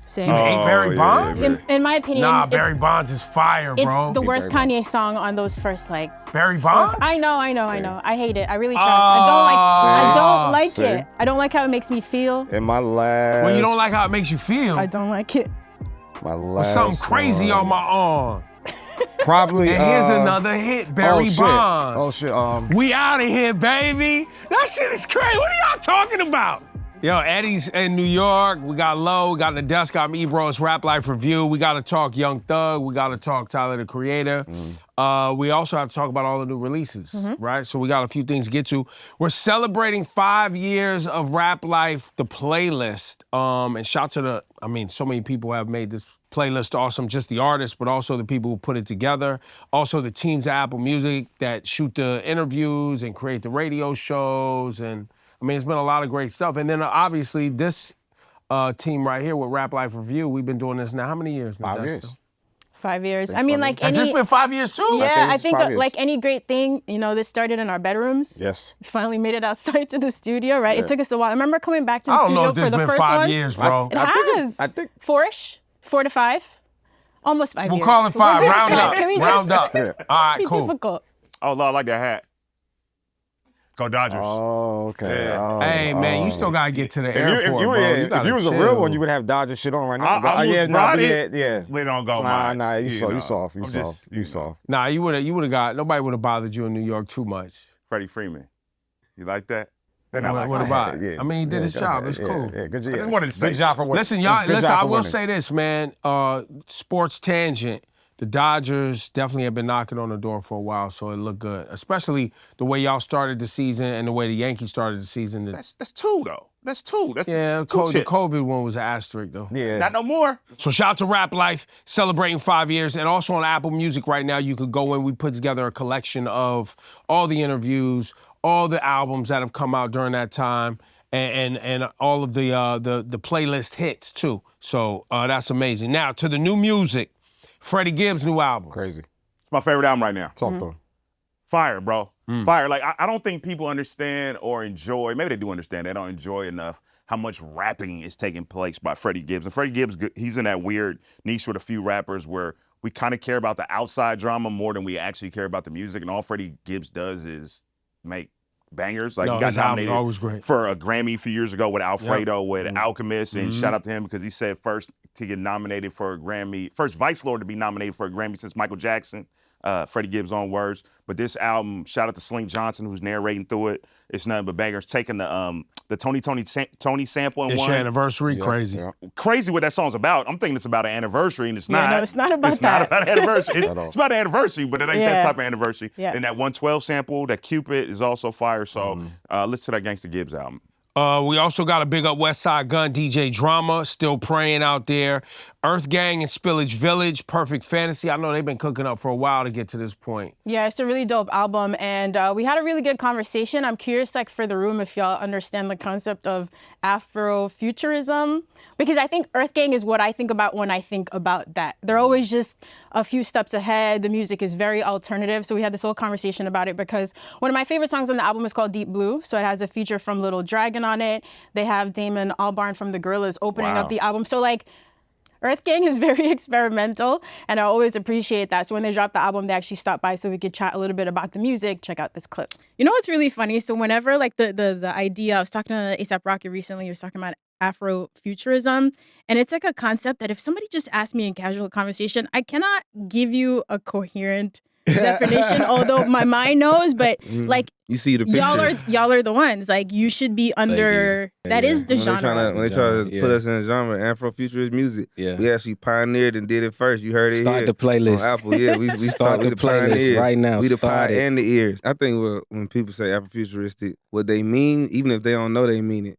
Same. You hate Barry Bonds? In my opinion, Nah, Barry Bonds is fire, bro. It's the worst Kanye song on those first Barry Bonds? I know. I hate it. I really try. I don't like it. I don't like how it makes me feel. In my last. Well, you don't like how it makes you feel. I don't like it. My last. Something crazy on my arm. Probably. And here's another hit, Barry Bonds. Oh shit. We out of here, baby. That shit is crazy. What are y'all talking about? Yo, Eddie's in New York. We got Low. We got Nadeska. I'm Ebro. It's Rap Life Review. We got to talk Young Thug. We got to talk Tyler, the Creator. We also have to talk about all the new releases, right? So we got a few things to get to. We're celebrating 5 years of Rap Life, the playlist. And shout to so many people have made this playlist awesome, just the artists, but also the people who put it together. Also the teams at Apple Music that shoot the interviews and create the radio shows. And it's been a lot of great stuff. And then obviously this team right here with Rap Life Review, we've been doing this now. How many years? 5 years. 5 years. Has this been 5 years too? Yeah, I think like any great thing, this started in our bedrooms. Yes. We finally made it outside to the studio, right? Yeah. It took us a while. I remember coming back to the studio for the first one. I don't know if this been 5 years, bro. It has. I think 4-ish, 4 to 5. Almost 5 years. We'll call it 5. Round up. Can we Round up. just All right, be cool. difficult? Oh, Lord, I like that hat. Go Dodgers. Oh, okay. Yeah. Oh, Hey, man, you still got to get to the airport, bro. If you was a real one, you would have Dodger shit on right now. Yeah. We don't go, man. Nah, you soft. You soft. Nah, you would have got, nobody would have bothered you in New York too much. Freddie Freeman. You like that? What about it? Yeah. He did his job. It's cool. Yeah, good job. I just wanted to say. Good job for what? Listen, y'all. I will say this, man. Sports tangent. The Dodgers definitely have been knocking on the door for a while, so it looked good. Especially the way y'all started the season and the way the Yankees started the season. That's two, though. That's two. That's the COVID one was an asterisk, though. Yeah. Not no more. So shout out to Rap Life, celebrating 5 years. And also on Apple Music right now, you could go in. We put together a collection of all the interviews, all the albums that have come out during that time, and all of the playlist hits, too. So that's amazing. Now, to the new music. Freddie Gibbs' new album. Crazy. It's my favorite album right now. Talk to him. Fire, bro. Fire. Like, I don't think people understand or enjoy, maybe they do understand, they don't enjoy enough how much rapping is taking place by Freddie Gibbs. And Freddie Gibbs, he's in that weird niche with a few rappers where we kind of care about the outside drama more than we actually care about the music. And all Freddie Gibbs does is make bangers. Like, he got nominated for a Grammy a few years ago with Alfredo, with Alchemist, and shout out to him because he said first to get nominated for a Grammy, first Vice Lord to be nominated for a Grammy since Michael Jackson. Freddie Gibbs' own words. But this album, shout out to Sling Johnson who's narrating through it. It's nothing but bangers. Taking the Tony sample and it's one. Your anniversary, crazy. Yeah. Crazy what that song's about. I'm thinking it's about an anniversary, and it's not. No, it's not about It's that. not about an anniversary. It's about an anniversary, but it ain't that type of anniversary. Yeah. And that 112 sample, that Cupid, is also fire. So listen to that Gangsta Gibbs album. We also got a big up West Side Gun, DJ Drama, still praying out there. Earth Gang and Spillage Village, Perfect Fantasy. I know they've been cooking up for a while to get to this point. Yeah, it's a really dope album, and we had a really good conversation. I'm curious, like, for the room, if y'all understand the concept of Afrofuturism, because I think Earth Gang is what I think about when I think about that. They're always just a few steps ahead. The music is very alternative, so we had this whole conversation about it because one of my favorite songs on the album is called Deep Blue, so it has a feature from Little Dragon on it. They have Damon Albarn from the Gorillaz opening up the album. So, like, Earth Gang is very experimental, and I always appreciate that. So when they dropped the album, they actually stopped by so we could chat a little bit about the music. Check out this clip. You know what's really funny? So whenever, like, the idea, I was talking to A$AP Rocky recently, he was talking about Afrofuturism, and it's like a concept that if somebody just asked me in casual conversation, I cannot give you a coherent definition, although my mind knows, but like, you see the pictures. Y'all are the ones. Like, you should be under. That is the genre. When they try to put us in a genre, Afrofuturist music, we actually pioneered and did it first. You heard it Start here. the playlist. On Apple, yeah. We Start the playlist pioneers. right now. We the Start pie it. and the ears. I think when people say Afrofuturistic, what they mean, even if they don't know they mean it,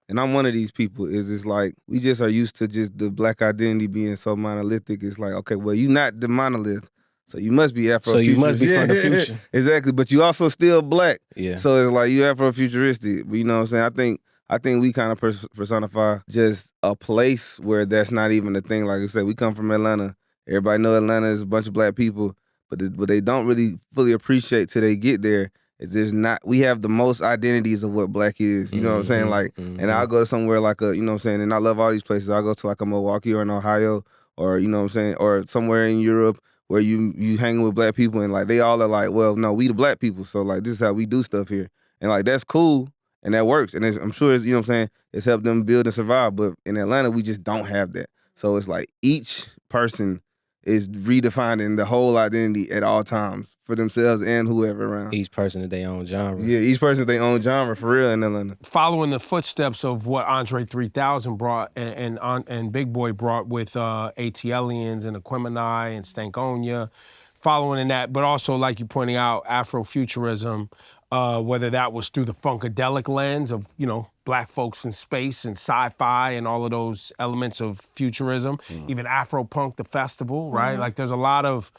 and I'm one of these people, is it's like, we just are used to just the black identity being so monolithic. It's like, okay, well, you're not the monolith. So you must be Afrofuturist. So you must be from the future. Exactly, but you also still black. Yeah. So it's like you Afrofuturistic. But you know what I'm saying? I think we kind of personify just a place where that's not even a thing. Like I said, we come from Atlanta. Everybody know Atlanta is a bunch of black people, but what they don't really fully appreciate till they get there there's not, we have the most identities of what black is, you know what I'm saying? Like, and I'll go somewhere like you know what I'm saying? And I love all these places. I'll go to like a Milwaukee or an Ohio or, you know what I'm saying? Or somewhere in Europe where you hang with black people and like, they all are like, well, no, we the black people. So like, this is how we do stuff here. And like, that's cool and that works. And I'm sure it's, you know what I'm saying? It's helped them build and survive. But in Atlanta, we just don't have that. So it's like each person is redefining the whole identity at all times for themselves and whoever around. Each person in their own genre. Yeah, each person their own genre for real in Atlanta. Following the footsteps of what Andre 3000 brought and Big Boy brought with ATLians and Aquemini and Stankonia, following in that, but also like you pointing out, Afrofuturism, whether that was through the funkadelic lens of, you know, black folks in space and sci-fi and all of those elements of futurism, even Afropunk, the festival, right? Like there's a lot of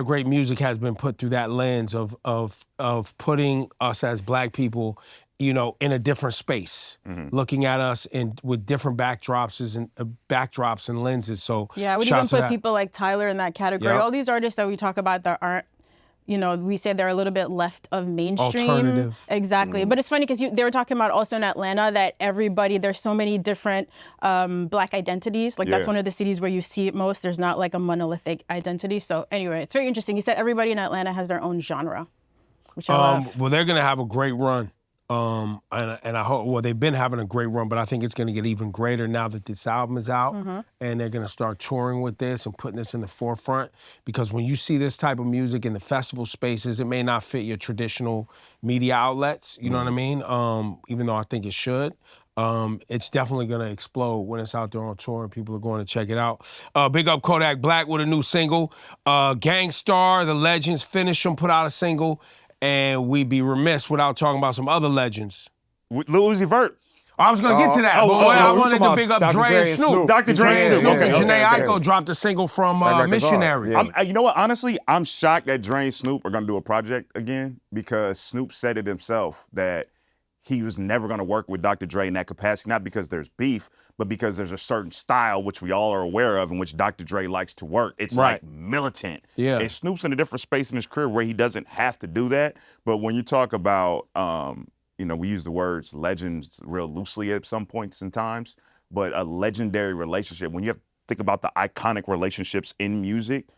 great music has been put through that lens of putting us as black people, you know, in a different space, looking at us with different backdrops and lenses. So yeah, we shout even to put that. people like Tyler in that category. Yep. All these artists that we talk about that aren't, you know, we say they're a little bit left of mainstream. Alternative. Exactly. But it's funny because they were talking about also in Atlanta that there's so many different black identities. Like that's one of the cities where you see it most. There's not like a monolithic identity. So anyway, it's very interesting. He said everybody in Atlanta has their own genre, which I love. Well, they're gonna have a great run. And I hope, well, they've been having a great run, but I think it's gonna get even greater now that this album is out, and they're gonna start touring with this and putting this in the forefront, because when you see this type of music in the festival spaces, it may not fit your traditional media outlets, you know what I mean? Even though I think it should. It's definitely gonna explode when it's out there on tour and people are going to check it out. Big up Kodak Black with a new single. Gangstar, The Legends, Finish 'Em, put out a single. And we'd be remiss without talking about some other legends. Lil Uzi Vert. I was gonna get to that, but I wanted to big up Dre and Snoop. Dr. Dre and Snoop. Okay, Jhené Aiko dropped a single from Missionary. You know what? Honestly, I'm shocked that Dre and Snoop are gonna do a project again, because Snoop said it himself that he was never gonna work with Dr. Dre in that capacity, not because there's beef, but because there's a certain style, which we all are aware of, in which Dr. Dre likes to work. It's like militant. Yeah. And Snoop's in a different space in his career where he doesn't have to do that. But when you talk about, you know, we use the words legends real loosely at some points in times, but a legendary relationship, when you have to think about the iconic relationships in music,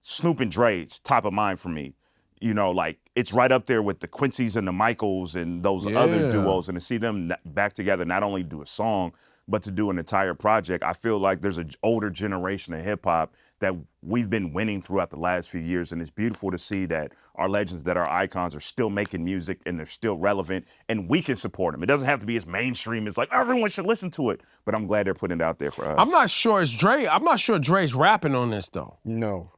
Snoop and Dre's top of mind for me. You know, like, it's right up there with the Quincy's and the Michaels and those other duos, and to see them back together, not only do a song, but to do an entire project, I feel like there's an older generation of hip hop that we've been winning throughout the last few years, and it's beautiful to see that our legends, that our icons are still making music and they're still relevant, and we can support them. It doesn't have to be as mainstream as like everyone should listen to it, but I'm glad they're putting it out there for us. I'm not sure it's Dre. I'm not sure Dre's rapping on this though. No,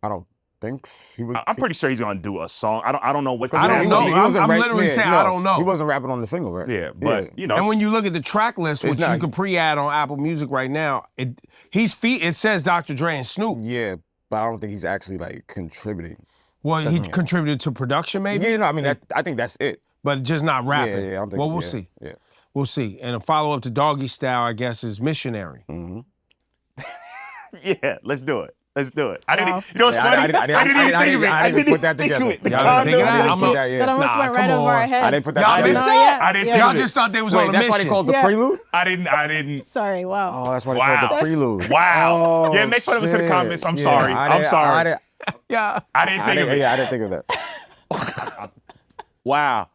I don't think he was. I'm pretty sure he's gonna do a song. I don't know what. I don't know. I'm literally saying I don't know. He wasn't rapping on the single, right? Yeah, but you know. And when you look at the track list, which you can pre-add on Apple Music right now, it says Dr. Dre and Snoop. Yeah, but I don't think he's actually like contributing. Well, he contributed to production, maybe. Yeah, no, I mean I think that's it. But just not rapping. Yeah, I don't think. Well, we'll see. Yeah, we'll see. And a follow-up to Doggy Style, I guess, is Missionary. Yeah, let's do it. Let's do it. I didn't. Wow. You know what's funny? I didn't even think of it. I didn't put that together. The Y'all didn't think of that? conduct. That almost went right over our heads. I didn't put that Y'all together. missed No, that? I didn't think Y'all of it. just thought they was Wait, on a that's mission. why they called the Yeah. prelude? I didn't. Sorry, wow. Oh, that's why they called the prelude. Wow. Oh, Yeah, make fun of us in the shit. comments. I'm Yeah, sorry. I sorry. Yeah. I didn't think of it. Yeah, I didn't think of that. Wow.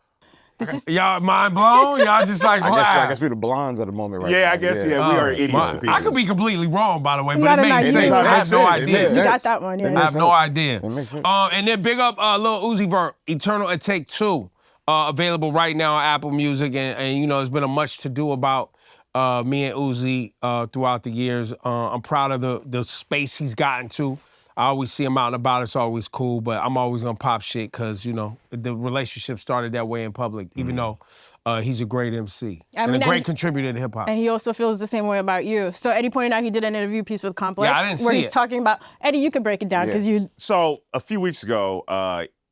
Y'all mind blown? Y'all just like, wow. I guess we're the blondes at the moment right now. Yeah, I guess, yeah, we are idiots to people. I could be completely wrong, by the way, You but got it an makes idea. sense. I have no It idea. makes You got sense. that one, yeah. It I makes have no sense. idea. It makes sense. And then big up Lil Uzi Vert, Eternal at Take Two, available right now on Apple Music, and you know, there's been a much to do about me and Uzi throughout the years. I'm proud of the space he's gotten to. I always see him out and about. It's always cool, but I'm always gonna pop shit because, you know, the relationship started that way in public, even though he's a great MC and a great contributor to hip hop. And he also feels the same way about you. So Eddie pointed out he did an interview piece with Complex Yeah, I didn't where see he's it. talking about, Eddie, you could break it down because you. So a few weeks ago,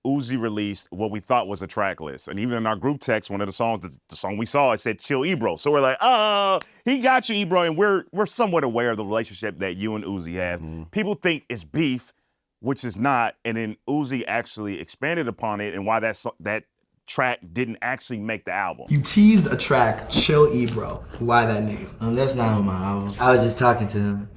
Uzi released what we thought was a track list. And even in our group text, one of the songs, the song we saw, it said Chill Ebro. So we're like, oh, he got you, Ebro. And we're somewhat aware of the relationship that you and Uzi have. People think it's beef. which is not. And then Uzi actually expanded upon it and why that track didn't actually make the album. You teased a track, Chill Ebro. Why that name? That's not on my album. I was just talking to him.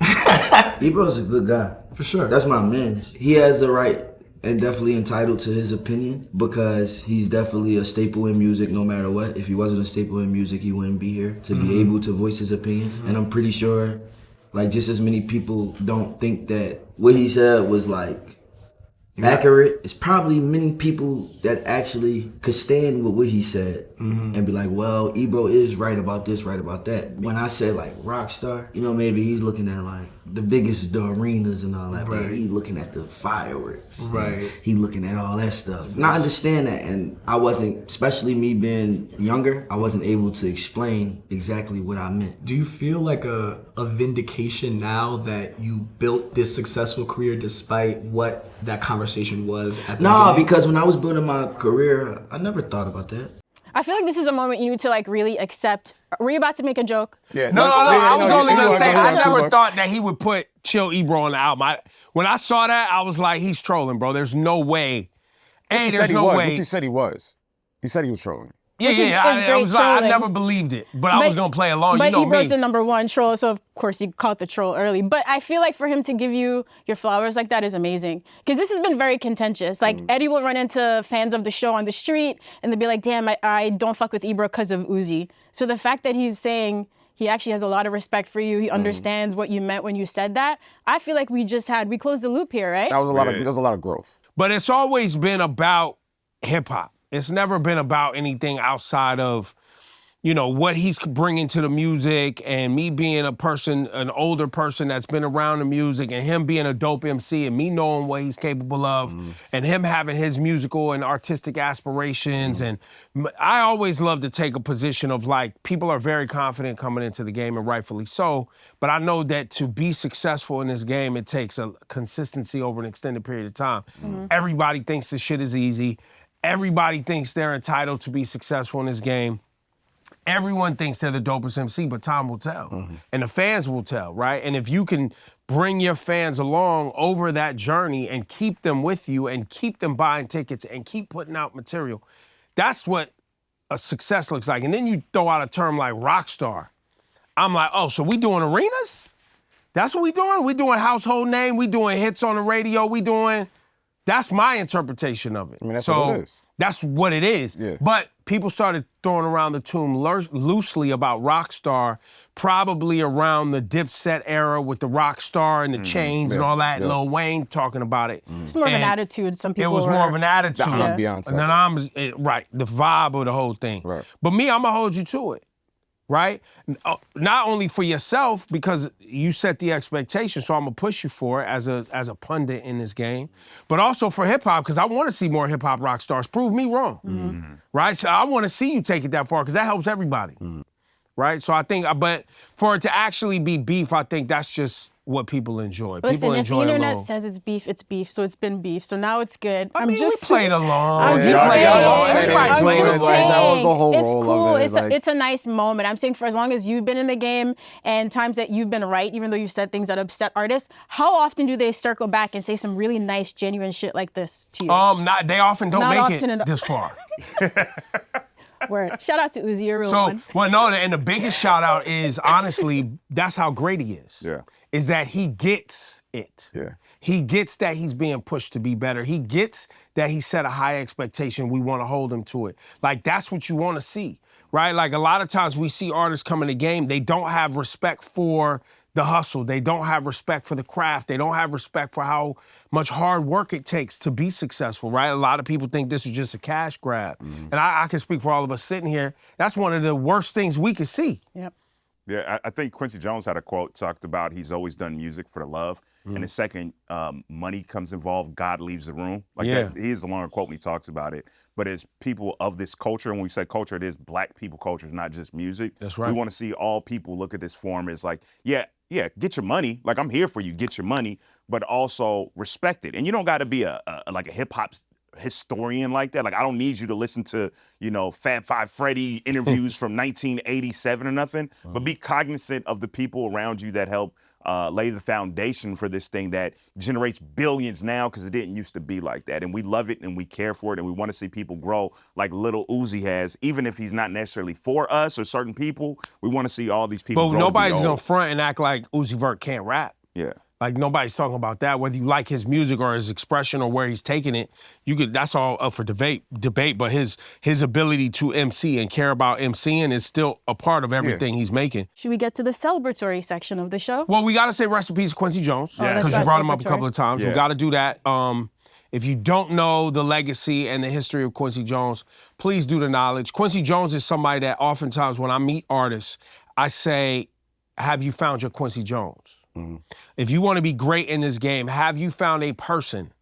Ebro's a good guy. For sure. That's my man. He has the right and definitely entitled to his opinion because he's definitely a staple in music no matter what. If he wasn't a staple in music, he wouldn't be here to be able to voice his opinion. And I'm pretty sure like just as many people don't think that what he said was like accurate. It's probably many people that actually could stand with what he said and be like, well, Ebro is right about this, right about that. When I say like rock star, you know, maybe he's looking at like the arenas and all that, but he's looking at the fireworks. Right. He looking at all that stuff. And I understand that, and I wasn't, especially me being younger, I wasn't able to explain exactly what I meant. Do you feel like a vindication now that you built this successful career despite what that conversation was at the beginning? Because when I was building my career, I never thought about that. I feel like this is a moment you need to like really accept. Were you about to make a joke? Yeah, No, I was only gonna say I never thought. thought that he would put Chill Ebro on the album. When I saw that, I was like, he's trolling, bro. There's no way. He There's said he no was. way. He said he was. He said he was trolling. Yeah, Which is I great was like, I trolling. never believed it, but I was gonna play along. But You know Ebro's me. the #1 troll, so of course you caught the troll early. But I feel like for him to give you your flowers like that is amazing. Because this has been very contentious. Like Eddie will run into fans of the show on the street and they'll be like, damn, I don't fuck with Ebro because of Uzi. So the fact that he's saying he actually has a lot of respect for you, he understands what you meant when you said that, I feel like we closed the loop here, right? That was a lot of growth. But it's always been about hip hop. It's never been about anything outside of, you know, what he's bringing to the music and me being an older person that's been around the music and him being a dope MC and me knowing what he's capable of and him having his musical and artistic aspirations. And I always love to take a position of like, people are very confident coming into the game and rightfully so, but I know that to be successful in this game, it takes a consistency over an extended period of time. Everybody thinks this shit is easy. Everybody thinks they're entitled to be successful in this game. Everyone thinks they're the dopest MC, but time will tell. And the fans will tell, right? And if you can bring your fans along over that journey and keep them with you and keep them buying tickets and keep putting out material, that's what a success looks like. And then you throw out a term like rock star. I'm like, oh, so we doing arenas? That's what we doing? We doing household name, we doing hits on the radio, that's my interpretation of it. I mean, that's so what it is. That's what it is. Yeah. But people started throwing around the term loosely about Rockstar, probably around the Dipset era with the Rockstar and the chains and all that. Yeah. Lil Wayne talking about it. It's more of an And attitude. Some people It was more of an attitude. The ambiance. And then right, the vibe of the whole thing. Right. But me, I'm gonna hold you to it. Right? Not only for yourself, because you set the expectation, so I'm gonna push you for it as a pundit in this game, but also for hip hop, because I want to see more hip hop rock stars. Prove me wrong. Right? So I want to see you take it that far, because that helps everybody. Right? So I think, but for it to actually be beef, I think that's just what people enjoy. Listen, People if the enjoy internet a little. says it's beef, so it's been beef. So now it's good. I mean, we played along. I'm just Yeah, saying. yeah, Everybody I'm played just along. saying. That was the whole it's role cool. of it, like- It's a nice moment. I'm saying for as long as you've been in the game and times that you've been right, even though you said things that upset artists, how often do they circle back and say some really nice, genuine shit like this to you? They often don't Not make often it enough. this far. Word. Shout out to Uzi, a real So, one. well, no, and the biggest shout out is honestly, that's how great he is. Yeah. Is that he gets it. Yeah. He gets that he's being pushed to be better. He gets that he set a high expectation. We want to hold him to it. Like, that's what you want to see, right? Like, a lot of times we see artists come in the game, they don't have respect for the hustle. They don't have respect for the craft. They don't have respect for how much hard work it takes to be successful, right? A lot of people think this is just a cash grab. And I can speak for all of us sitting here. That's one of the worst things we could see. Yep. Yeah, I think Quincy Jones had a quote, talked about he's always done music for the love. And the second money comes involved, God leaves the room. Like Yeah. that, he has a longer quote when he talks about it. But as people of this culture, and when we say culture, it is black people culture, it's not just music. That's right. We want to see all people look at this form as like, yeah, get your money. Like, I'm here for you, get your money, but also respect it. And you don't got to be like a hip hop historian like that. Like, I don't need you to listen to, Fab Five Freddy interviews from 1987 or nothing, but be cognizant of the people around you that help lay the foundation for this thing that generates billions now, because it didn't used to be like that. And we love it and we care for it, and we want to see people grow like Lil Uzi has, even if he's not necessarily for us or certain people. We want to see all these people grow. But nobody's to be gonna old. front and act like Uzi Vert can't rap. Yeah. Like, nobody's talking about that. Whether you like his music or his expression or where he's taking it, that's all up for debate. But his ability to MC and care about MCing is still a part of everything he's making. Should we get to the celebratory section of the show? Well, we gotta say rest in peace Quincy Jones, because you brought him up a couple of times. Yeah. We gotta do that. If you don't know the legacy and the history of Quincy Jones, please do the knowledge. Quincy Jones is somebody that oftentimes when I meet artists, I say, have you found your Quincy Jones? If you want to be great in this game, have you found a person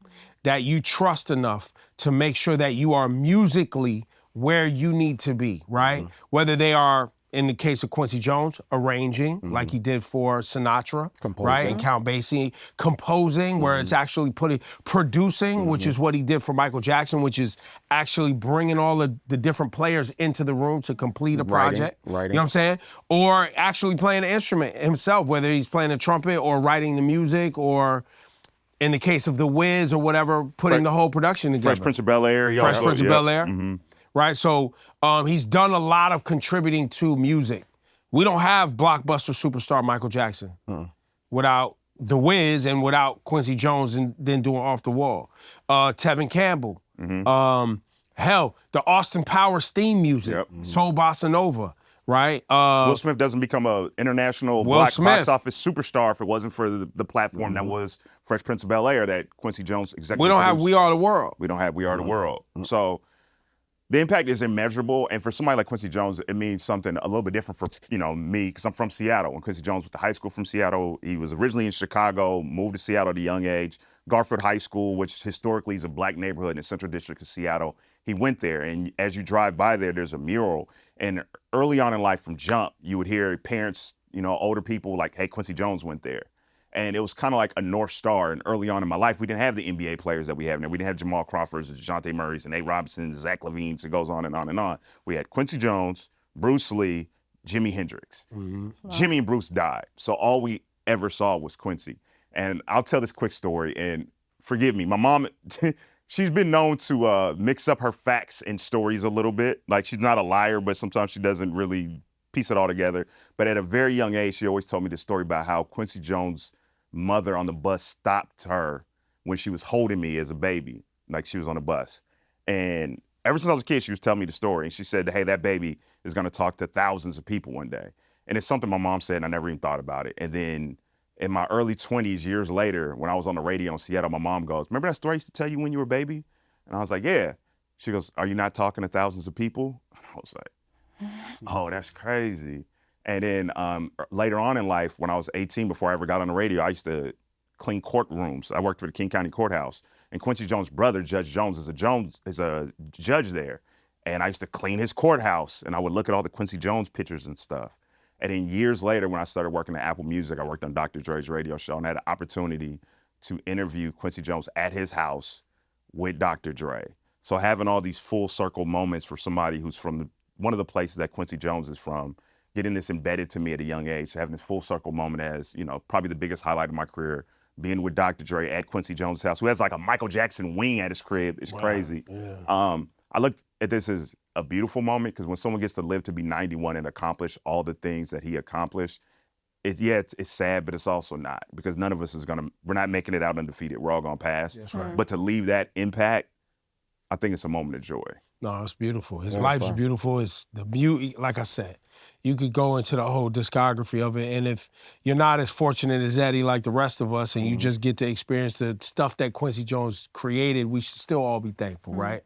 that you trust enough to make sure that you are musically where you need to be, right? Whether they are, in the case of Quincy Jones, arranging, like he did for Sinatra, right? And Count Basie, composing, where it's actually producing, which is what he did for Michael Jackson, which is actually bringing all the different players into the room to complete a project. You know what I'm saying? Or actually playing the instrument himself, whether he's playing the trumpet or writing the music, or in the case of The Wiz or whatever, putting the whole production together. Fresh Prince of Bel-Air. Fresh Prince of Bel-Air. Right, so he's done a lot of contributing to music. We don't have blockbuster superstar Michael Jackson without The Wiz and without Quincy Jones and then doing Off the Wall. Tevin Campbell. Hell, the Austin Powers theme music, Soul Bossa Nova, right? Will Smith doesn't become an international box office superstar if it wasn't for the platform that was Fresh Prince of Bel-Air that Quincy Jones executive We don't have produced. We Are the World. We don't have We Are the World. So the impact is immeasurable, and for somebody like Quincy Jones, it means something a little bit different for me, because I'm from Seattle, and Quincy Jones went to high school from Seattle. He was originally in Chicago, moved to Seattle at a young age. Garfield High School, which historically is a black neighborhood in the Central District of Seattle, he went there, and as you drive by there's a mural, and early on in life from jump, you would hear parents, older people like, hey, Quincy Jones went there. And it was kind of like a North Star. And early on in my life, we didn't have the NBA players that we have now. We didn't have Jamal Crawfords, DeJounte Murray's, and A. Robinsons, Zach LaVine's. It goes on and on and on. We had Quincy Jones, Bruce Lee, Jimi Hendrix. Jimmy and Bruce died. So all we ever saw was Quincy. And I'll tell this quick story. And forgive me, my mom, she's been known to mix up her facts and stories a little bit. Like, she's not a liar, but sometimes she doesn't really piece it all together. But at a very young age, she always told me this story about how Quincy Jones' mother on the bus stopped her when she was holding me as a baby, like she was on the bus. And ever since I was a kid, she was telling me the story. And she said, hey, that baby is going to talk to thousands of people one day. And it's something my mom said, and I never even thought about it. And then in my early 20s, years later, when I was on the radio in Seattle, my mom goes, remember that story I used to tell you when you were a baby? And I was like, yeah. She goes, are you not talking to thousands of people? And I was like, oh, that's crazy. And then later on in life, when I was 18, before I ever got on the radio, I used to clean courtrooms. I worked for the King County Courthouse. And Quincy Jones' brother, Judge Jones, is a judge there. And I used to clean his courthouse. And I would look at all the Quincy Jones pictures and stuff. And then years later, when I started working at Apple Music, I worked on Dr. Dre's radio show and had an opportunity to interview Quincy Jones at his house with Dr. Dre. So having all these full circle moments for somebody who's from one of the places that Quincy Jones is from, getting this embedded to me at a young age, having this full circle moment as, probably the biggest highlight of my career, being with Dr. Dre at Quincy Jones' house, who has like a Michael Jackson wing at his crib. It's crazy. Yeah. I look at this as a beautiful moment, because when someone gets to live to be 91 and accomplish all the things that he accomplished, it's sad, but it's also not, because none of us we're not making it out undefeated. We're all gonna pass. That's right. But to leave that impact, I think it's a moment of joy. No, it's beautiful. His life's beautiful. It's the beauty, like I said, you could go into the whole discography of it, and if you're not as fortunate as Eddie like the rest of us, and you just get to experience the stuff that Quincy Jones created, we should still all be thankful, right?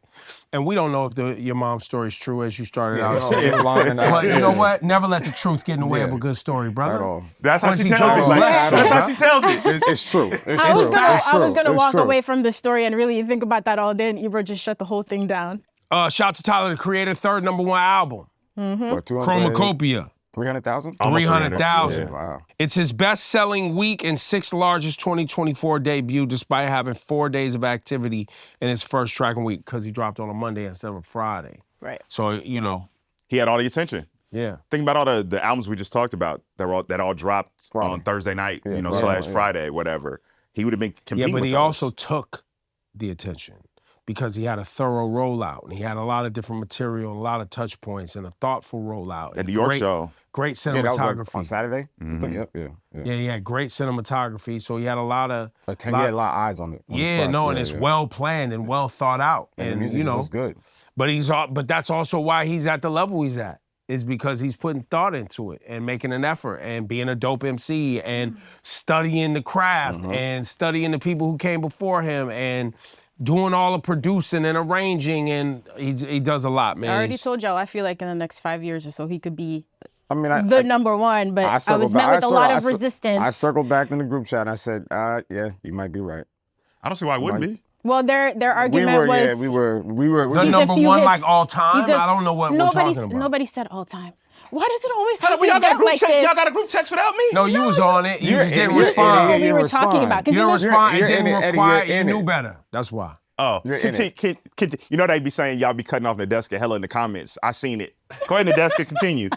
And we don't know if your mom's story is true, as you started out saying. But you know what? Never let the truth get in the way of a good story, brother. At all. That's how she Quincy tells Jones it. blessed you, That's how bro. she tells it. It's true. It's I was true. gonna, It's I was true. gonna It's walk true. away from the story and really think about that all day, and Ebro just shut the whole thing down. Shout out to Tyler, the Creator, third #1 album, For 200 CHROMAKOPIA. 300,000? 300,000. Yeah, wow. It's his best-selling week and 6th largest 2024 debut, despite having 4 days of activity in his first tracking week because he dropped on a Monday instead of a Friday. Right. So, you know. He had all the attention. Yeah. Think about all the albums we just talked about that all dropped on Thursday night, Friday, / Friday, whatever. He would have been competing but with he those. also took the attention because he had a thorough rollout and he had a lot of different material, a lot of touch points, and a thoughtful rollout. At the New York show. Great Yeah, that was cinematography. like on Saturday? Mm-hmm. Yep, Yeah, he had great cinematography, so he had a lot of... He had a lot of eyes on it. and it's well planned and well thought out. And the And, music you know, is good. but that's also why he's at the level he's at, is because he's putting thought into it and making an effort and being a dope MC and studying the craft and studying the people who came before him and doing all the producing and arranging, and he does a lot, man. I already told y'all, I feel like in the next 5 years or so, he could be I mean, the number one, but I was met with a lot of resistance. I circled back in the group chat and I said, yeah, you might be right. I don't see why it wouldn't be. Well, their argument was we were the he's number a few one hits. like all time. He's a- I don't know what we're talking about. Nobody said all time. Why does it always have Hold to on, y'all got a get group like check. this? Y'all got a group text without me. No, you was on it. You You're just didn't in it. respond. What we You were respond. talking about. 'Cause You didn't respond. It you're in didn't it, Eddie, require. you're You in knew it. better. That's why. Oh, You're in it. you know they be saying y'all be cutting off Nadeska hella in the comments. I seen it. Go ahead, Nadeska, continue.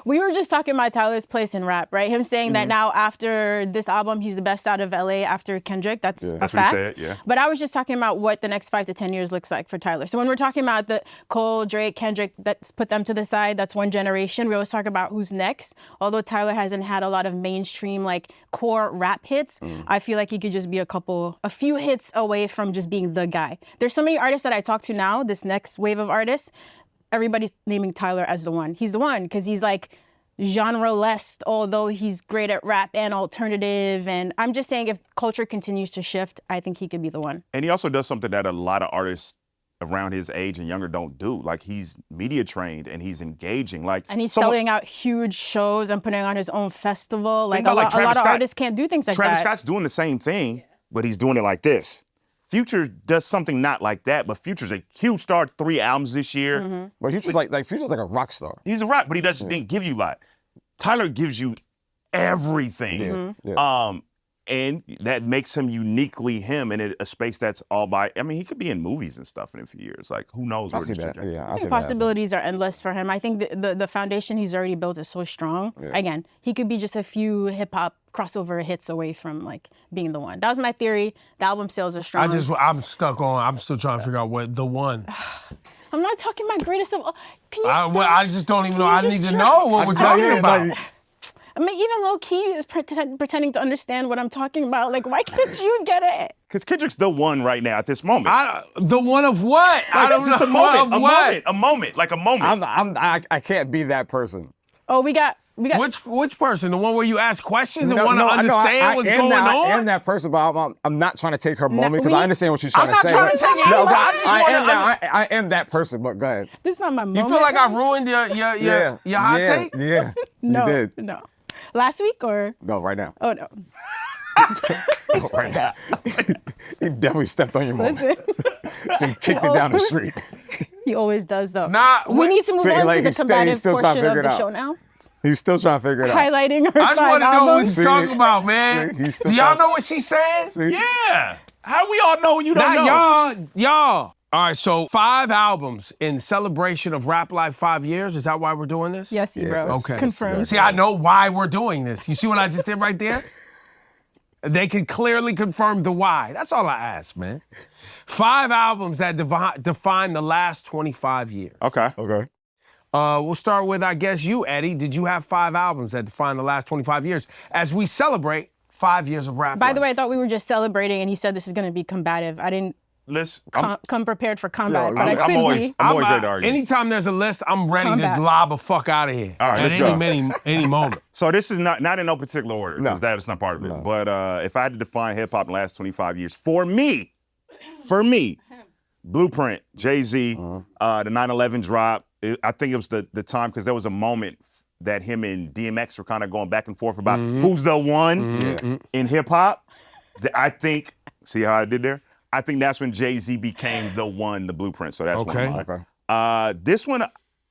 We were just talking about Tyler's place in rap, right? Him saying that now after this album, he's the best out of LA after Kendrick. That's a That's what he fact. said, yeah. But I was just talking about what the next 5 to 10 years looks like for Tyler. So when we're talking about the Cole, Drake, Kendrick, let's put them to the side. That's one generation. We always talk about who's next. Although Tyler hasn't had a lot of mainstream, like core rap hits, I feel like he could just be a few hits away from just being the guy. There's so many artists that I talk to now, this next wave of artists, everybody's naming Tyler as the one. He's the one because he's like genre-less, although he's great at rap and alternative. And I'm just saying if culture continues to shift, I think he could be the one. And he also does something that a lot of artists around his age and younger don't do. Like he's media trained and he's engaging. And he's selling out huge shows and putting on his own festival. Like a lot Travis of Scott. artists can't do things like Travis that. Scott's doing the same thing, but he's doing it like this. Future does something not like that, but Future's a huge star, 3 albums this year. But Future's like Future's like a rock star. He's a rock, but he doesn't give you a lot. Tyler gives you everything. Yeah. And that makes him uniquely him in a space that's all by, I mean, he could be in movies and stuff in a few years. Like, who knows I where see this that. trajectory- Yeah, I I see think that. possibilities are endless for him. I think the foundation he's already built is so strong. Again, he could be just a few hip-hop crossover hits away from like being the one. That was my theory. The album sales are strong. I'm still trying to figure out what the one. I'm not talking about greatest of all. Can you I just don't even know. Can I you need just to try? know what we're talking about. I mean, even low-key is pretending to understand what I'm talking about. Like, why can't you get it? Because Kendrick's the one right now at this moment. The one of what? I don't just know. a moment, Of what? a moment, like a moment. I can't be that person. Oh, we got. Which person? The one where you ask questions and want to understand what's going on? I am that person, but I'm not trying to take her moment because I understand what she's trying to say. I'm not trying to take it. I am that person, but go ahead. This is not my moment. You feel like I ruined your hot take? Yeah, No, you did. no. Last week or? No, right now. Oh, no. No, right now. He definitely stepped on your moment. Listen. He kicked it down the street. He always does, though. We need to move on to the combative still trying to portion of figure it the out. show now. He's still trying to figure it out. Highlighting her I just 5 want to know what albums. he's talking about, man. He's still Do y'all trying- know what she's saying? Yeah. How we all know when you don't know? Not y'all. All right, so 5 albums in celebration of Rap Life 5 years. Is that why we're doing this? Yes, Ebro. Okay. Confirmed. See, I know why we're doing this. You see what I just did right there? They can clearly confirm the why. That's all I ask, man. 5 albums that define the last 25 years. Okay. Okay. We'll start with, I guess, you, Eddie. Did you have 5 albums that define the last 25 years as we celebrate 5 years of rap? By the way, I thought we were just celebrating, and he said this is going to be combative. I didn't Listen, come prepared for combat, Yeah, but I could be. I'm always ready to argue. Anytime there's a list, I'm ready Combat. to lob a fuck out of here. All right, at let's go. any moment. So this is not in no particular order, because No. that is not part of it. But if I had to define hip hop in the last 25 years, for me, Blueprint, Jay-Z, the 9/11 drop. I think it was the time because there was a moment that him and DMX were kind of going back and forth about who's the one in hip hop. I think, see how I did there? I think that's when Jay-Z became the one, the Blueprint. So that's one of mine. Okay. This one,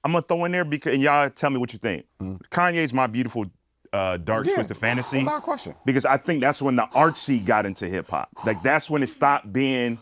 I'm gonna throw in there because, and y'all tell me what you think. Kanye's My Beautiful Dark Twisted Fantasy. Without question. Because I think that's when the artsy got into hip hop. Like that's when it stopped being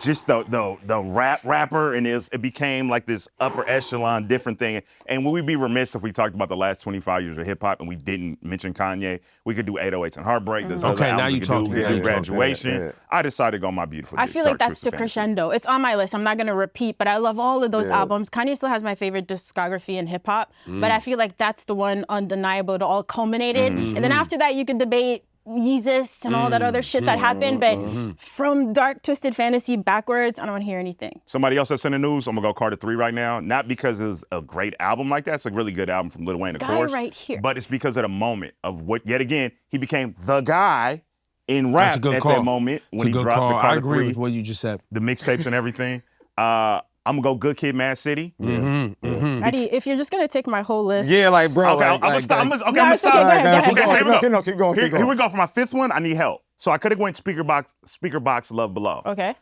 just the rapper and it became like this upper echelon different thing. And would we be remiss if we talked about the last 25 years of hip hop and we didn't mention Kanye? We could do 808s and Heartbreak. There's other Okay, now albums you we could talking. do. We could do Graduation. Yeah. I decided to go My Beautiful I feel like Dark that's Twisted the Fantasy. crescendo. It's on my list. I'm not gonna repeat, but I love all of those albums. Kanye still has my favorite discography in hip hop, but I feel like that's the one undeniable. It all culminated, and then after that, you could debate Yeezus and all that other shit that happened, but from Dark Twisted Fantasy backwards, I don't want to hear anything. Somebody else that's in the news, I'm gonna go Carter 3 right now. Not because it's a great album like that. It's a really good album from Lil Wayne, of Guy course. right here. But it's because of the moment of what, yet again, he became the guy in rap That's a good at call. that moment It's when a he good dropped call. the Carter I agree 3, with what you just said. the mixtapes and everything. I'm gonna go Good Kid, Mad City. Eddie, if you're just gonna take my whole list, Yeah, like, bro. Okay, like, I'm like, gonna like- stop. No, it's okay. Go ahead, go ahead, Keep go going, ahead. keep going. Here we go for my fifth one. I need help. So I could have went Speaker Box, Love Below. Okay.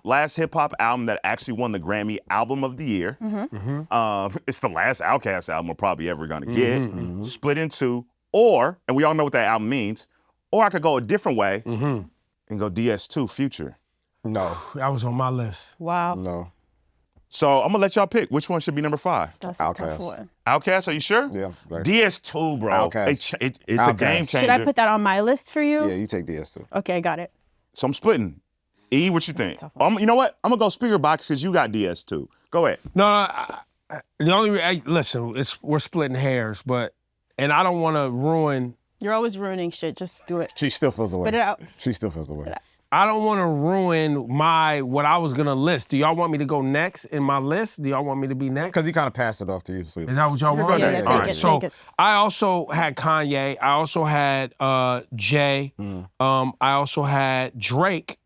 Last hip hop album that actually won the Grammy Album of the Year. It's the last Outkast album we're probably ever gonna get. Split in two, and we all know what that album means. Or I could go a different way and go DS2 Future. No, That was on my list. Wow, no. So I'm gonna let y'all pick which one should be number 5. that's a tough Outkast. one. Outkast, are you sure? Yeah, right. DS2, bro. Outkast. It's a Outkast. game changer. Should I put that on my list for you? Yeah, you take DS2. Okay, got it. So I'm splitting. E, what you think? tough one. You know what? I'm gonna go Speaker Box because you got DS2. Go ahead. No, the only listen, we're splitting hairs, and I don't want to ruin. You're always ruining shit. Just do it. She still feels the way. Spit it out. She still feels the way. I don't want to ruin what I was gonna list. Do y'all want me to go next in my list? Do y'all want me to be next? Because he kind of passed it off to you. So. Is that what y'all want? Yeah, next. take All it, right, So take it. I also had Kanye. I also had Jay. I also had Drake.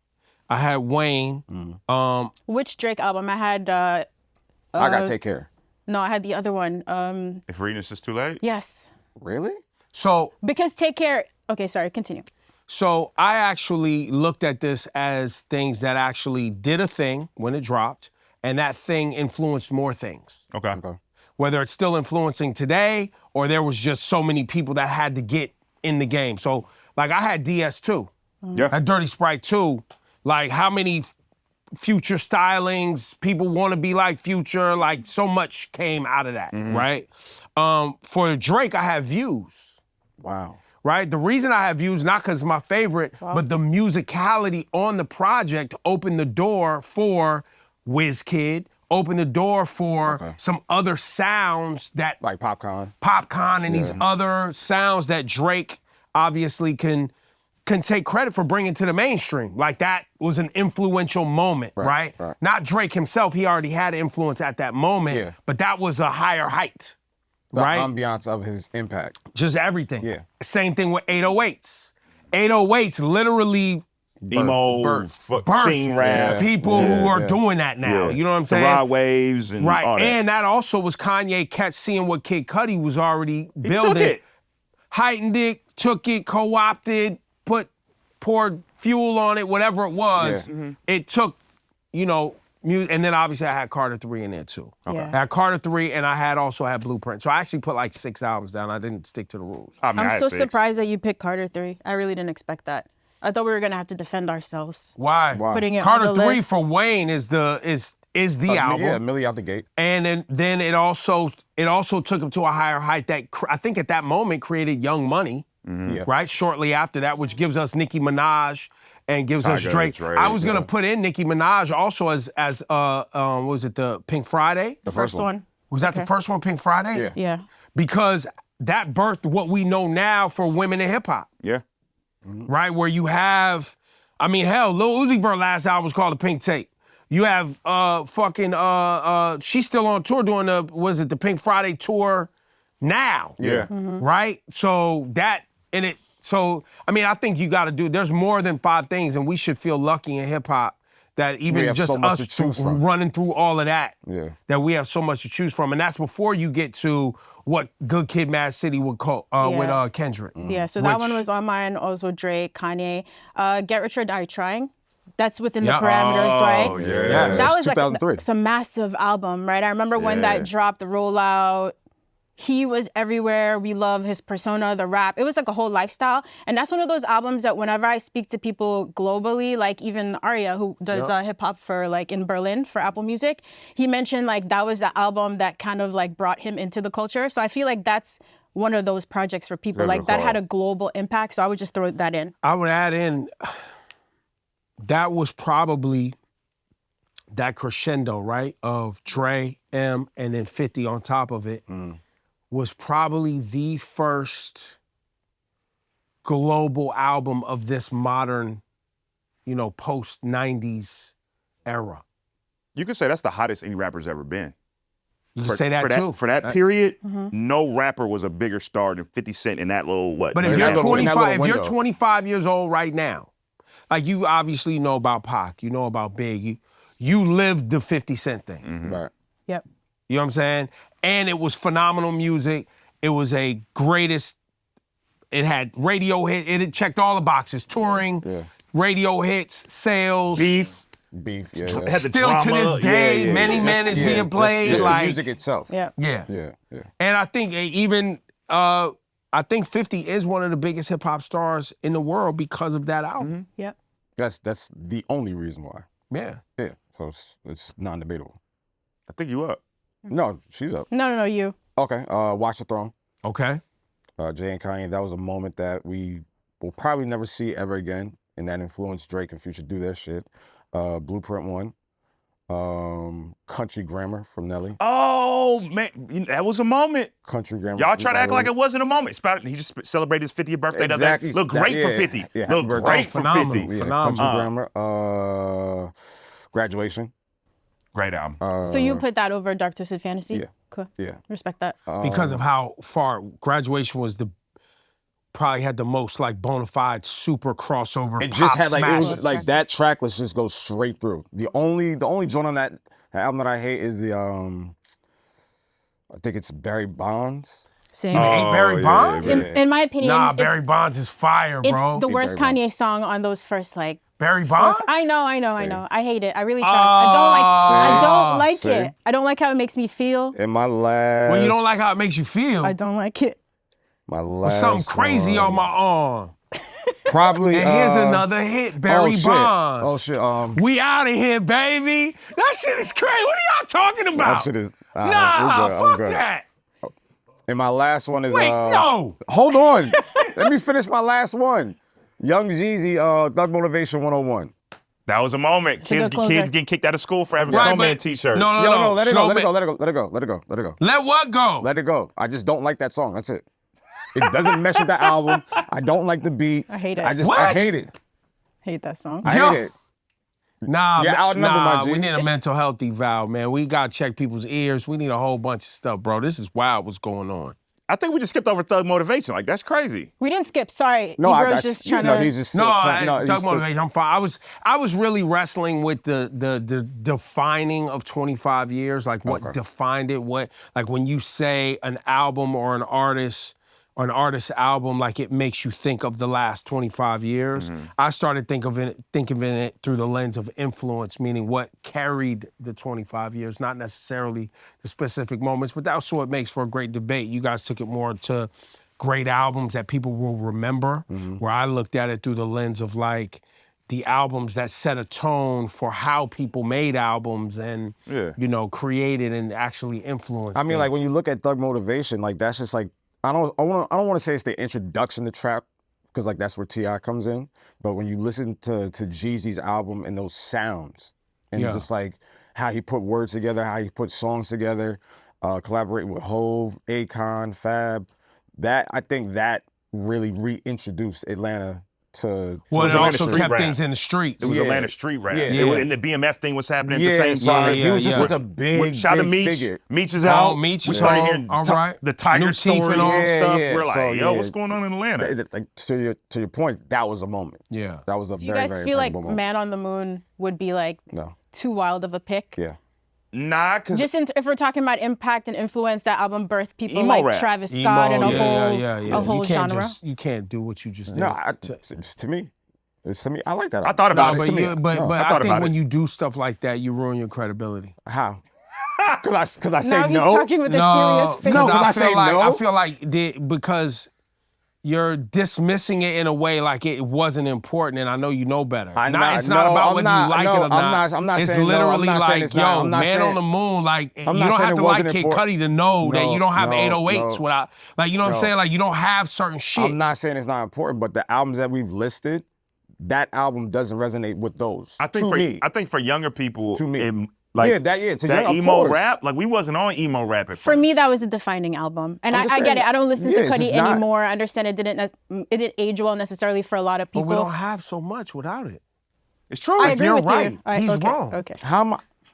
I had Wayne. Which Drake album? I had. I got to take care. No, I had the other one. If reading is just too late. Yes, Really? So because Take Care. Okay, sorry. Continue. So I actually looked at this as things that actually did a thing when it dropped, and that thing influenced more things. Okay. Whether it's still influencing today, or there was just so many people that had to get in the game. So, like, I had DS2. Yeah. At Dirty Sprite 2, like, how many Future stylings, people want to be like Future, like, so much came out of that, right? For Drake, I have Views. Wow. Right? The reason I have Views, not because it's my favorite, but the musicality on the project opened the door for WizKid, opened the door for some other sounds that Like Popcorn. and these other sounds that Drake obviously can take credit for bringing to the mainstream. Like that was an influential moment, right? Not Drake himself, he already had influence at that moment, but that was a higher height. The Right? ambiance of his impact. Just everything. Yeah. Same thing with 808s. 808s literally Emo, birthed sing rap. people who are doing that now. You know what I'm saying? The Rod Waves and Right. all that. And that also was Kanye seeing what Kid Cudi was already He building. took it. Heightened it, took it, co-opted, poured fuel on it, whatever it was. It took, and then obviously I had Carter 3 in there too. Okay. I had Carter 3 and I also had Blueprint. So I actually put like 6 albums down. I didn't stick to the rules. I mean, I I'm had so 6. surprised that you picked Carter 3. I really didn't expect that. I thought we were gonna have to defend ourselves. Why? Putting it Carter on the 3 list. for Wayne is the album. Yeah, Millie out the gate. And then it also took him to a higher height that I think at that moment created Young Money, Yeah. right? Shortly after that, which gives us Nicki Minaj and gives us Tiger, Drake. Drake, I was gonna put in Nicki Minaj also as what was it, the Pink Friday? The First one. Was that the first one, Pink Friday? Yeah. Yeah. Because that birthed what we know now for women in hip hop, Yeah. right? Where you have, Lil Uzi Vert last album was called The Pink Tape. You have she's still on tour doing the Pink Friday tour now. Yeah. Right? So I think you gotta there's more than 5 things, and we should feel lucky in hip hop that even have just so much us to choose from. running through all of that, Yeah. that we have so much to choose from. And that's before you get to what Good Kid, Mad City would call with Kendrick. Yeah, so that Which- one was on mine, also Drake, Kanye. Get Rich or Die Trying. That's within Yeah. the parameters, right? Oh, yeah. Yes. That was like 2003. it's a massive album, right? I remember when that dropped, the rollout. He was everywhere. We love his persona, the rap. It was like a whole lifestyle. And that's one of those albums that whenever I speak to people globally, like even Arya, who does hip hop for like in Berlin for Apple Music, he mentioned like that was the album that kind of like brought him into the culture. So I feel like that's one of those projects for people. Like that had a global impact. So I would just throw that in. I would add in, that was probably that crescendo, right? Of Dre, M, and then 50 on top of it. Was probably the first global album of this modern, post-90s era. You could say that's the hottest any rapper's ever been. You can say that too. For that period, no rapper was a bigger star than 50 Cent in that little what? But if in you're that little 25, window. 25 years old right now, like you obviously know about Pac, you know about Big, you lived the 50 Cent thing. Right. Yep. You know what I'm saying? And it was phenomenal music. It was a greatest, it had radio hit, it had checked all the boxes. Touring, radio hits, sales. Beef. Beef, yeah. Had the Still drama. to this day, Yeah, yeah, Many yeah. Men is being played. Just like, the music itself. Yeah. Yeah. Yeah, yeah. And I think even, I think 50 is one of the biggest hip hop stars in the world because of that album. Yep. That's the only reason why. Yeah. Yeah, so it's non-debatable. I think you up. No, she's up. No, you. Okay, Watch the Throne. Okay. Jay and Kanye, that was a moment that we will probably never see ever again, and that influenced Drake and Future do their shit. Blueprint 1. Country Grammar from Nelly. Oh, man. That was a moment. Country Grammar. Y'all from try to act Nelly. like it wasn't a moment. He just celebrated his 50th birthday. Exactly. Look great That- for yeah, 50. yeah, happy Look birthday. great for Phenomenal. 50. Yeah, Phenomenal. Country Grammar. Graduation. Great album. So you put that over Dark Twisted Fantasy? Yeah. Cool. Yeah. Respect that. Because of how far Graduation was probably had the most like bona fide super crossover. It just pop had like it was smash. like that track. Let's just go straight through. The only joint on that album that I hate is the I think it's Barry Bonds. Same. You hate Barry Bonds? In my opinion, Nah, it's, Barry Bonds is fire, it's bro. the worst Barry Kanye Bonds. song on those first like. Barry Bonds? I know. I hate it. I really try. I don't like See? it. I don't like how it makes me feel. In my last. Well, you don't like how it makes you feel. I don't like it. My last. Something crazy on one. my arm. Probably. And here's another hit, Barry shit. Bonds. Oh shit. We out of here, baby. That shit is crazy. What are y'all talking about? That shit is. Nah, I'm fuck good. that. And my last one is. Wait, no. Hold on. Let me finish my last one. Young Jeezy, Thug Motivation 101. That was a moment. a Kids good closer. getting kicked out of school for having Right, snowman but- t-shirts. No, Yo, no, let it go, let it go, Snowman- let it go, let it go, let it go, let it go. Let what go? Let it go. I just don't like that song. That's it. It doesn't mesh with the album. I don't like the beat. I hate it. I What? hate it. Hate that song. I Yo. hate it. Nah, Yeah, outnumber my G. we need a mental health eval, man. We gotta check people's ears. We need a whole bunch of stuff, bro. This is wild what's going on. I think we just skipped over Thug Motivation. Like, that's crazy. We didn't skip. Sorry. No, Ebro's just trying to. he's just No, he's Thug still- Motivation, I'm fine. I was really wrestling with the defining of 25 years, like what defined it, what like when you say an album or an artist's album, like it makes you think of the last 25 years. I started thinking of it through the lens of influence, meaning what carried the 25 years, not necessarily the specific moments, but that's what makes for a great debate. You guys took it more to great albums that people will remember, where I looked at it through the lens of like the albums that set a tone for how people made albums and, created and actually influenced. I mean, like things. when you look at Thug Motivation, like that's just like I don't want to say it's the introduction to trap because like that's where T.I. comes in. But when you listen to Jeezy's album and those sounds and just like how he put words together, how he put songs together, collaborating with Hove, Akon, Fab, I think that really reintroduced Atlanta to Well, it Atlanta also street kept rap. things in the streets. It was Yeah. Atlanta street rap. Yeah. And the BMF thing was happening at the same so time. he was just yeah. such a big, Shout out to big Meech. figure. Meech is out. Meech we is started on. hearing All right. the Tiger New teeth stories and all. and stuff. Yeah, We're like, so, yo, yeah. what's going on in Atlanta? Like to your point, that was a moment. Yeah. That was a Do you very, guys very feel like memorable moment. Man on the Moon would be like No. too wild of a pick? Yeah. Nah, because Just if we're talking about impact and influence, that album birthed people Emo like rap. Travis Scott and a yeah. whole You can't genre. You can't do what you just did. No, it's to me. To me, I like that. I thought about No, it. but you, but No. I thought think about when it. you do stuff like that, you ruin your credibility. How? Because I Now say he's no. talking with a serious face. No, 'cause I I say feel like no. I feel like because you're dismissing it in a way like it wasn't important, and I know you know better. It's not about whether you like it or not. I'm not it's saying no. literally I'm not saying like, it's not. yo, I'm not man saying, on the moon, like you not don't saying have it to like wasn't Kid important. Cudi to know that you don't have 808s no. without, like, you know what I'm saying? Like, you don't have certain shit. I'm not saying it's not important, but the albums that we've listed, that album doesn't resonate with those. I think to me. for younger people, To me. like Yeah, to that young, of emo course. rap, like we wasn't on emo rap at For first. me, that was a defining album, and I'm I just get saying, it. I don't listen yeah, to it's Cudi just not. anymore. I understand it didn't age well necessarily for a lot of But people. we don't have so much without it. It's true. I agree You're with right. you. He's okay, wrong. Okay.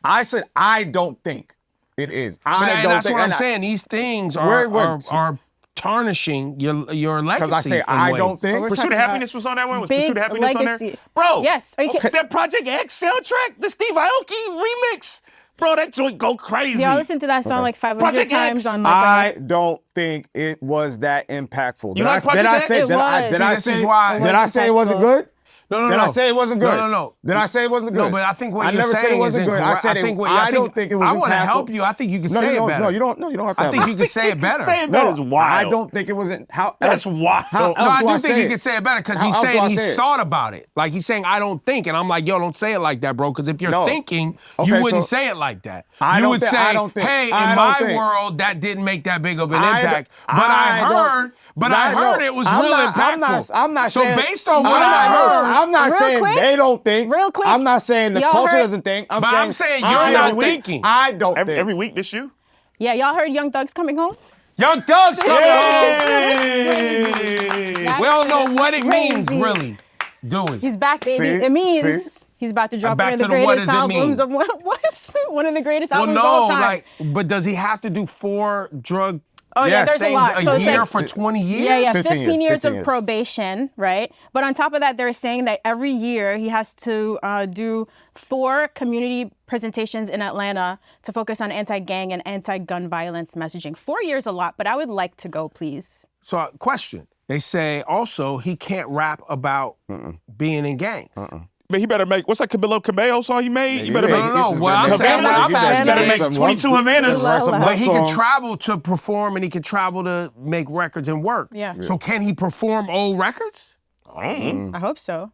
I said I don't think it is. I don't That's think. what I'm and saying. These things Where- are tarnishing your legacy. Because I say in I ways. don't think. We're Pursuit talking of about Happiness was on that one. Was big Pursuit of Happiness on legacy. there? Bro. Yes. Are you kidding? That Project X soundtrack, the Steve Aoki remix. Bro, that joint go crazy. Y'all listen to that song like 500 Project times X. on like I don't think it was that impactful. You like Project X? It was. Did I See, this say is why- did I say it wasn't good? No. Did I say it wasn't good? No. Did I say it wasn't good? No, but I think what I you're never said saying it wasn't is good. I incorrect. said I don't think it was I want to impactful. help you. I think you can No, say no, it better. no, you don't have to. I help think me. you can say it better. Say it No, better is wild. I don't think it wasn't. How? That's wild. How else No, I do do I think say he it? can say it better because How he's else do saying I he say it? thought about it. Like he's saying, I don't think. And I'm like, yo, don't say it like that, bro. Because if you're No. thinking, Okay, you wouldn't so say it like that. I You don't would think- say, I don't think- hey, I in don't my think- world, that didn't make that big of an I impact. don't- But I I don't- heard, it was real impactful. I'm not so saying. based on what I'm I not- heard, I'm not Real saying quick? they don't think. Real quick. I'm not saying the Y'all culture heard- doesn't think. But I'm saying you're I not don't think. thinking. I don't think. Every week this you? Yeah, y'all heard Young Thug's coming home? Young Thug's coming home. That We don't know shit is what it means, crazy. really. Do it. He's back, baby. See? It means See? he's about to drop back one of the to the what greatest does it mean? albums of what? One of the greatest Well, albums of no, all time. like, but does he have to do 4 drug oh yeah, yes, there's a things lot. a So it's year like, for 20 years? Yeah, 15 15 years 15 of years. probation, right? But on top of that, they're saying that every year he has to do 4 community presentations in Atlanta to focus on anti-gang and anti-gun violence messaging. 4 years a lot, but I would like to go, please. So, question. They say also he can't rap about being in gangs. Man, he better make, what's that Cabello song he made? You better Yeah, make, No, what I'm saying, Havana? what I'm You asking better is, make 22 Havanas. Love that. but he can songs. travel to perform and he can travel to make records and work. Yeah. So can he perform old records? I hope so.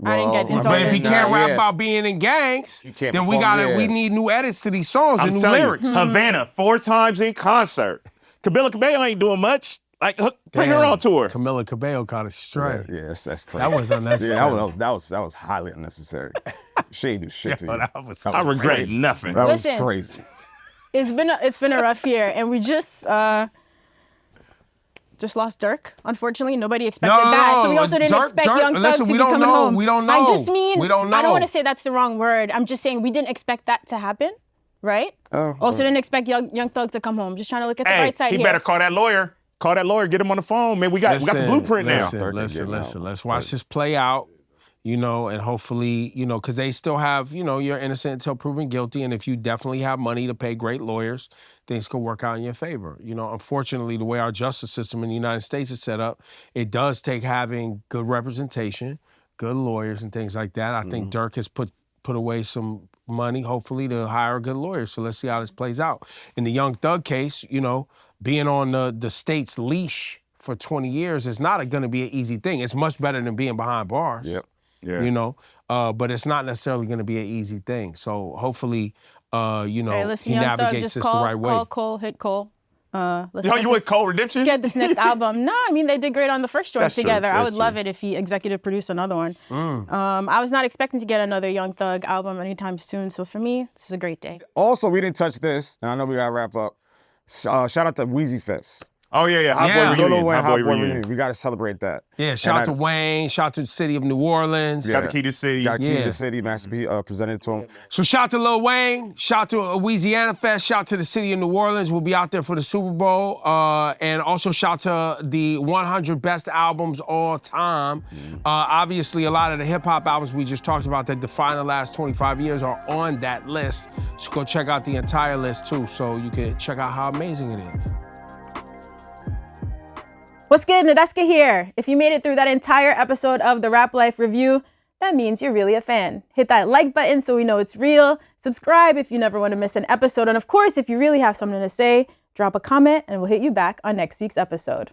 I didn't get Well, into But all if he this. can't rap yeah. about being in gangs, can't then we perform, we yeah. need new edits to these songs and I'm new telling lyrics. you, Havana 4 times in concert. Cabello ain't doing much. Like, bring her Damn, on tour. Camila Cabello caught a straight. Yeah, that's crazy. That was unnecessary. Yeah, that was highly unnecessary. She ain't do shit to you. that was- I regret crazy. nothing. That Listen. was crazy. It's been a rough year, and we just lost Dirk. Unfortunately, nobody expected No, that. So we no, also didn't Dirk- expect Dirk- Young Thug listen, to we be don't coming know. home. We don't I know. just mean We don't I don't know. want to say that's the wrong word. I'm just saying we didn't expect that to happen, right? Also didn't expect Young Thug to come home. Just trying to look at the Hey, right side he here. better call that lawyer. Call that lawyer. Get him on the phone, man. We got the blueprint now. Listen. Let's watch this play out, and hopefully, because they still have, you're innocent until proven guilty. And if you definitely have money to pay great lawyers, things can work out in your favor. Unfortunately, the way our justice system in the United States is set up, it does take having good representation, good lawyers and things like that. I think Dirk has put away some money, hopefully, to hire a good lawyer. So let's see how this plays out. In the Young Thug case, being on the state's leash for 20 years is not going to be an easy thing. It's much better than being behind bars. Yep. Yeah. But it's not necessarily going to be an easy thing. So hopefully, Hey, listen, he Young Thug, navigates just this call, the right way. Call Cole, hit Cole. Let's Yo, get you with this- Cole Redemption? Get this next album. No, I mean they did great on the first joint That's true. together. I That's would love true. it if he executive produced another one. I was not expecting to get another Young Thug album anytime soon. So for me, this is a great day. Also, we didn't touch this, and I know we gotta wrap up. Shout out to Weezy Fest. Oh, yeah. Hot Yeah. Boy Reunion. Lil Wayne, Hot Boy Reunion. We gotta celebrate that. Yeah, shout out And to Wayne, shout out to the city of New Orleans. Got the key to the city. Got Key to Yeah. the City, Master P presented to him. So shout out to Lil Wayne, shout out to Weezyana Fest, shout out to the city of New Orleans. We'll be out there for the Super Bowl. And also shout out to the 100 best albums all time. Obviously, a lot of the hip hop albums we just talked about that define the last 25 years are on that list. So go check out the entire list too, so you can check out how amazing it is. What's good? Nadeska here. If you made it through that entire episode of the Rap Life Review, that means you're really a fan. Hit that like button so we know it's real. Subscribe if you never want to miss an episode. And of course, if you really have something to say, drop a comment and we'll hit you back on next week's episode.